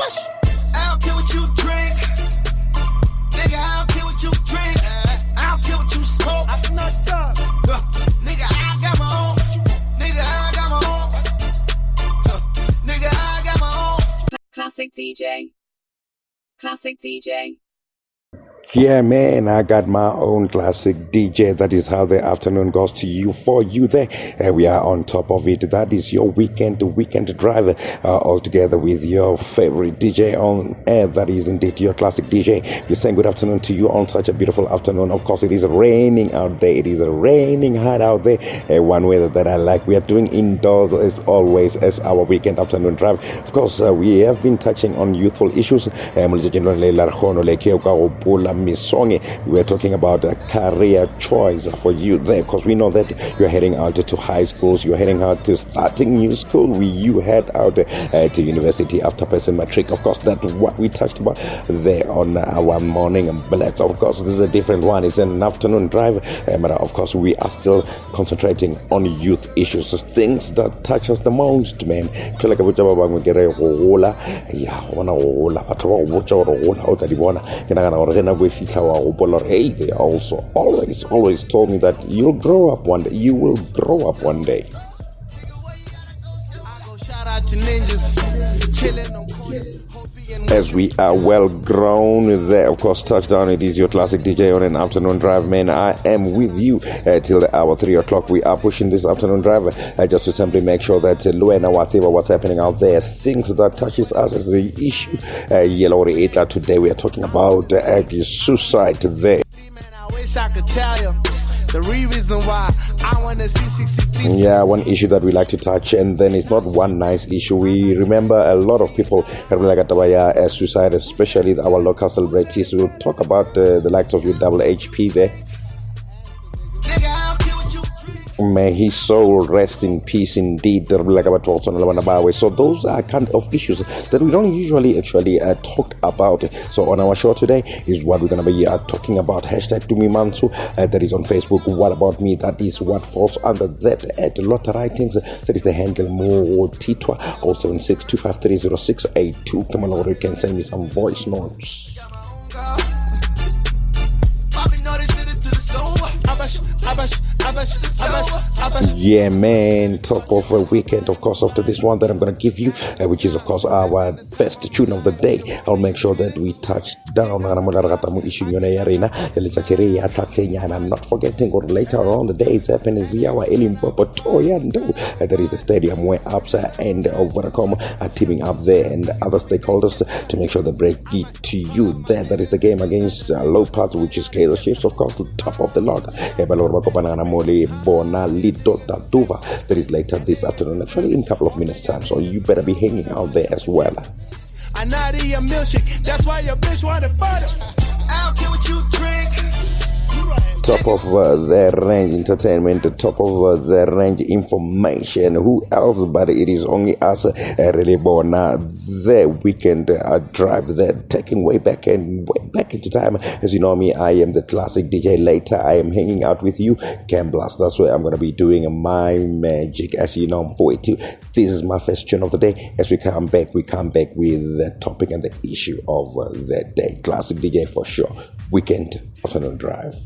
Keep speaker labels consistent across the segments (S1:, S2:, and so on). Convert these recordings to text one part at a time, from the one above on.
S1: I don't care what you drink. Nigga, I don't care what you drink. I don't care what you smoke. I'm not done. Nigga, I got my own. Nigga, I got my own. Nigga, I got my own.
S2: Classic DJ. Classic DJ.
S3: Yeah, man, I got my own classic DJ. That is how the afternoon goes to you, for you there. We are on top of it. That is your weekend drive all together with your favorite DJ on air. That is indeed your classic DJ. We're saying good afternoon to you on such a beautiful afternoon. Of course, it is raining out there. It is raining hard out there. One weather that I like. We are doing indoors as always as our weekend afternoon drive. Of course, we have been touching on youthful issues. We were talking about a career choice for you there, because we know that you're heading out to high schools, you're heading out to starting new school, you head out to university after passing matric. Of course, that's what we touched about there on our morning blitz. Of course, this is a different one. It's an afternoon drive, but of course, we are still concentrating on youth issues, things that touch us the most, man. Hey, they also always told me that you'll grow up one day. You will grow up one day. As we are well grown there, of course, touchdown. It is your classic DJ on an afternoon drive, man. I am with you till the hour 3 o'clock. We are pushing this afternoon drive just to simply make sure that Luena, whatever what's happening out there, things that touches us as the issue. Yellow today we are talking about suicide there.
S1: I wish I could tell you the reason why I want to see 63.
S3: Yeah, one issue that we like to touch, and then it's not one nice issue. We remember a lot of people like suicide, especially our local celebrities. We'll talk about the likes of your double HP there. May his soul rest in peace indeed. So those are kind of issues that we don't usually actually talk about. So on our show today is what we're going to be talking about. Hashtag Tumimansu, that is on Facebook. What about me? That is what falls under that. At Lotta Writings, that is the handle. Mo Titwa 076-253-0682. Come on over, you can send me some voice notes. Yeah, man, top of a weekend, of course, after this one that I'm going to give you, which is, of course, our first tune of the day. I'll make sure that we touch down. And I'm not forgetting, or later on the day, it's happening in that is the stadium where APSA and Vodacom are teaming up there, and other stakeholders to make sure they break it to you there. That is the game against Low Part, which is Kaiser Chiefs, of course, top of the log. That is later this afternoon, actually in a couple of minutes time, so you better be hanging out there as well.
S1: I not eat a milkshake, that's why your bitch wanted butter. I don't care what you drink.
S3: Top of the range entertainment, top of the range information. Who else but it is only us, really born the weekend drive there, taking way back into time. As you know me, I am the classic DJ. Later I am hanging out with you, Cam Blast. That's where I'm going to be doing my magic, as you know, for it too. This is my first tune of the day. As we come back with the topic and the issue of the day. Classic DJ for sure. Weekend afternoon drive.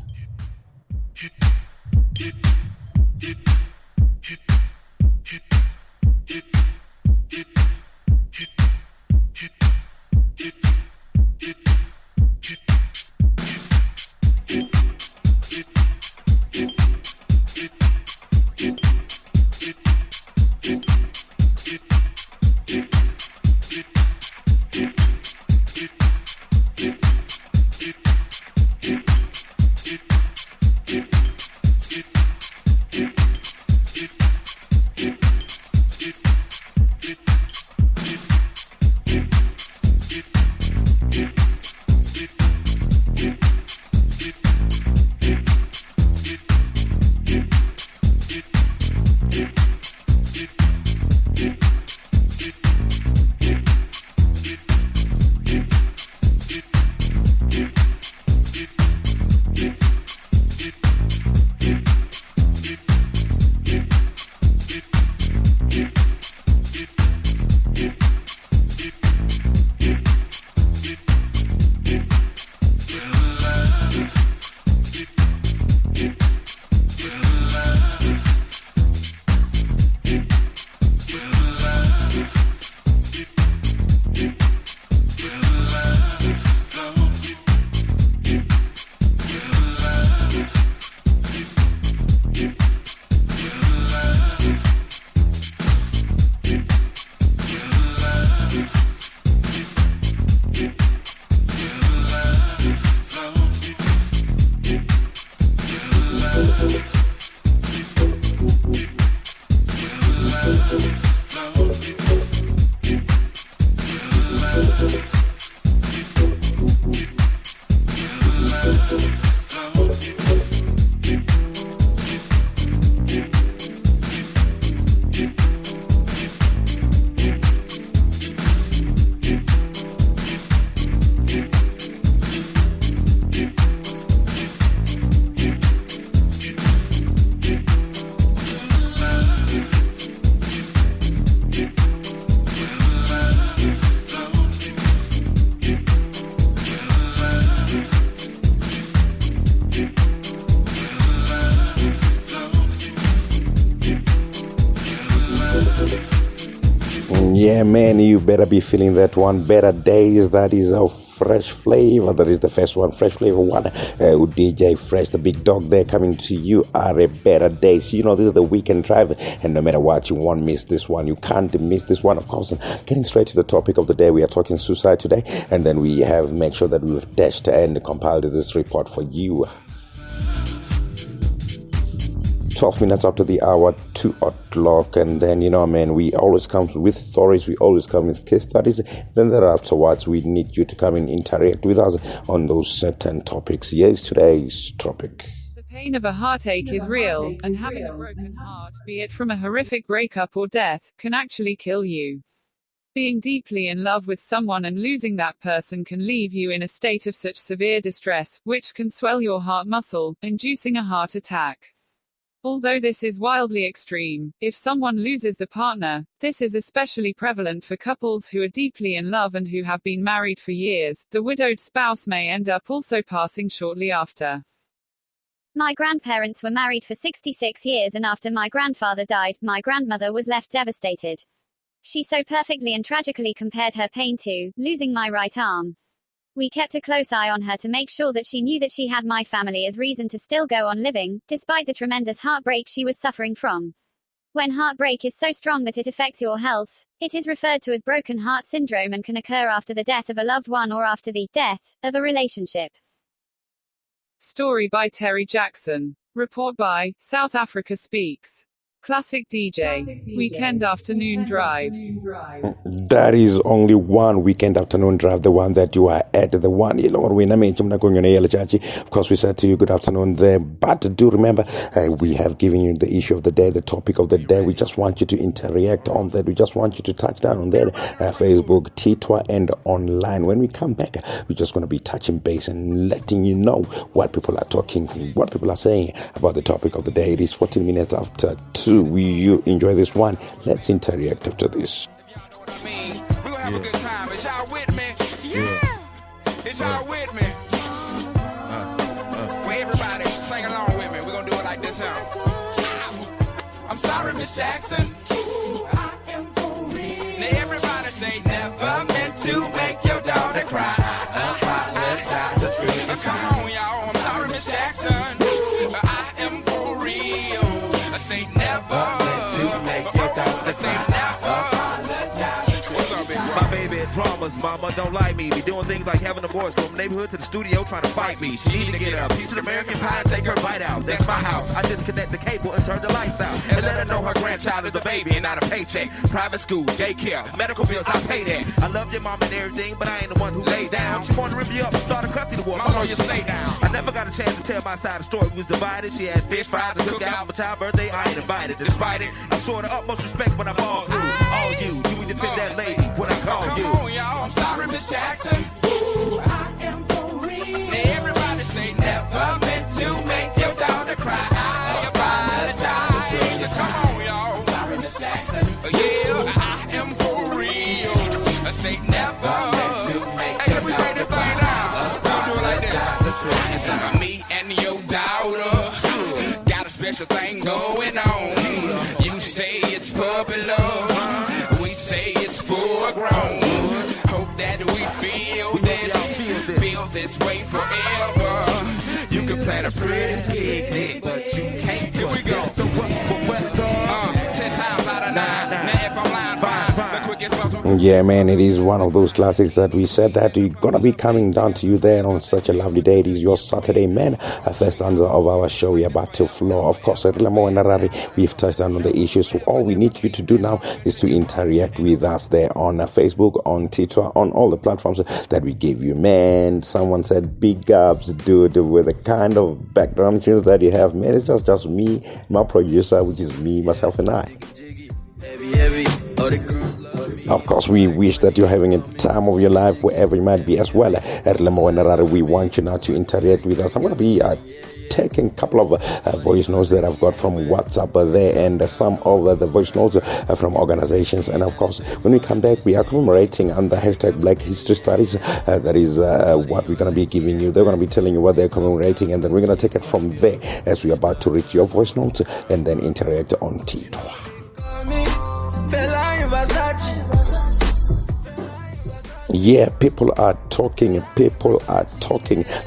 S3: Yeah, man, you better be feeling that one. Better Days, that is a fresh flavor. That is the first one, fresh flavor one. With DJ Fresh, the big dog there coming to you are a better days. You know, this is the weekend drive, and no matter what, you won't miss this one. You can't miss this one, of course. And getting straight to the topic of the day, we are talking suicide today, and then we have make sure that we've dashed and compiled this report for you. 12 minutes after the hour, 2 o'clock, and then, you know, man, we always come with stories, we always come with case studies. Then afterwards, we need you to come and interact with us on those certain topics. Yes, today's topic.
S4: The pain of a heartache is real, and having a broken heart, be it from a horrific breakup or death, can actually kill you. Being deeply in love with someone and losing that person can leave you in a state of such severe distress, which can swell your heart muscle, inducing a heart attack. Although this is wildly extreme, if someone loses the partner, this is especially prevalent for couples who are deeply in love and who have been married for years. The widowed spouse may end up also passing shortly after.
S5: My grandparents were married for 66 years, and after my grandfather died, my grandmother was left devastated. She so perfectly and tragically compared her pain to losing my right arm. We kept a close eye on her to make sure that she knew that she had my family as reason to still go on living, despite the tremendous heartbreak she was suffering from. When heartbreak is so strong that it affects your health, it is referred to as broken heart syndrome and can occur after the death of a loved one or after the death of a relationship.
S4: Story by Terry Jackson. Report by South Africa Speaks. Classic DJ. Weekend afternoon drive.
S3: That is only one weekend afternoon drive, the one that you are at, the one. Of course, we said to you good afternoon there, but do remember, we have given you the issue of the day, the topic of the day. We just want you to interact on that. We just want you to touch down on that, Facebook, Twitter, and online. When we come back, we're just going to be touching base and letting you know what people are talking, what people are saying about the topic of the day. It is 14 minutes after 2. You enjoy this one. Let's interact after this.
S1: We're gonna have a good time. Is y'all with me? Yeah. Is y'all with me? Well, everybody sing along with me. We're gonna do it like this now. I'm sorry, Miss Jackson. I am for real. Now everybody say never meant to make your daughter cry. Come on, y'all. I'm sorry, Miss Jackson. I am for real. I say never.
S6: Dramas, mama don't like me. Be doing things like having a boys go from neighborhood to the studio trying to fight me. She need to get a piece of American pie and take her bite out. That's my house. I disconnect the cable and turn the lights out. And let her know her grandchild is a baby and not a paycheck. Private school, daycare, medical bills, I pay that. I love your mom and everything, but I ain't the one who laid down. She wanted to rip you up and start a custody war.
S1: Mama, you stay down.
S6: I never got a chance to tell my side of the story. We was divided. She had fish fries and cookout. For child birthday, I ain't invited. Despite it, I showed the utmost respect when I fall through. All you defend that lady when I call you.
S1: Come on, y'all. I'm sorry, Miss Jackson. Ooh, I am for real. Everybody say never meant to make your daughter cry. I apologize. Come on, y'all. Sorry, Miss Jackson. Yeah, I am for real. I say never. Hey, let me break this thing down. We'll do it like this. Me and your daughter got a special thing going on. You say it's puppy love. We say it's full grown. Hope that we feel this way forever. You can plan a pretty picnic, but you can't. Here we go. 10 times out of 9. Now if I'm lying, fine. The quickest bus
S3: Yeah, man, it is one of those classics that we said that we're gonna be coming down to you there on such a lovely day. It is your Saturday, man. A first stanza of our show. We're about to flow. Of course, we've touched on the issues. So all we need you to do now is to interact with us there on Facebook, on Twitter, on all the platforms that we gave you, man. Someone said, big ups, dude, with the kind of background tunes that you have, man. It's just me, my producer, which is me, myself, and I. Of course, we wish that you're having a time of your life wherever you might be as well. We want you now to interact with us. I'm going to be taking a couple of voice notes that I've got from WhatsApp there, and some of the voice notes from organizations. And of course, when we come back, we are commemorating on the hashtag Black History Studies. That is what we're going to be giving you. They're going to be telling you what they're commemorating, and then we're going to take it from there as we're about to read your voice notes and then interact on Tito. Yeah, people are talking. The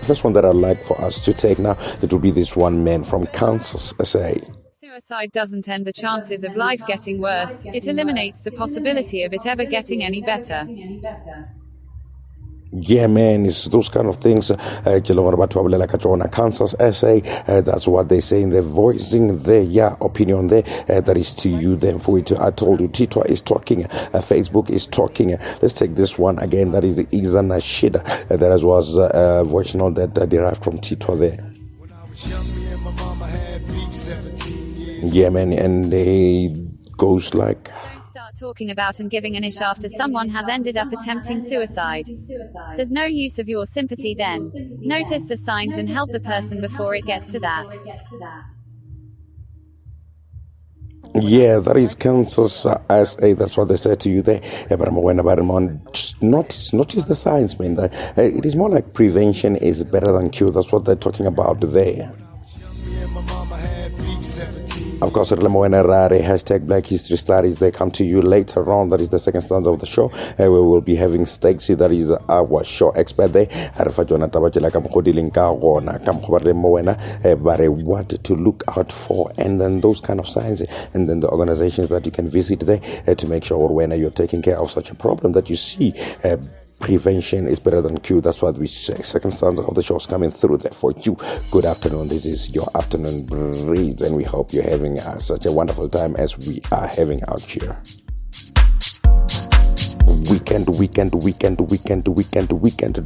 S3: first one that I'd like for us to take now, it will be this one man from Kansas, say.
S4: Suicide doesn't end the chances of life getting worse, it eliminates the possibility of it ever getting any better.
S3: Yeah, man, it's those kind of things. Kansas essay. That's what they say. They're voicing their opinion there. That is to you. Then for it, I told you, Twitter is talking. Facebook is talking. Let's take this one again. That is the Izana Shida. That was a voice note that derived from Twitter there. Yeah, man, and it goes like.
S5: Talking about and giving an ish after someone has ended up attempting suicide. There's no use of your sympathy then. Notice the signs and help the person before it gets to that.
S3: Yeah, that is Kansas SA. That's what they said to you there. But notice the signs, man. It is more like prevention is better than cure. That's what they're talking about there. Of course, hashtag Black History Studies. They come to you later on. That is the second stanza of the show. We will be having Stacey, that is our show expert there. What to look out for, and then those kind of signs, and then the organizations that you can visit there to make sure when you're taking care of such a problem that you see. Prevention is better than cure. That's what we say. Second stanza of the show is coming through there for you. Good afternoon. This is your afternoon breeze, and we hope you're having such a wonderful time as we are having out here. Weekend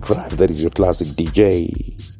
S3: drive. That is your classic DJ.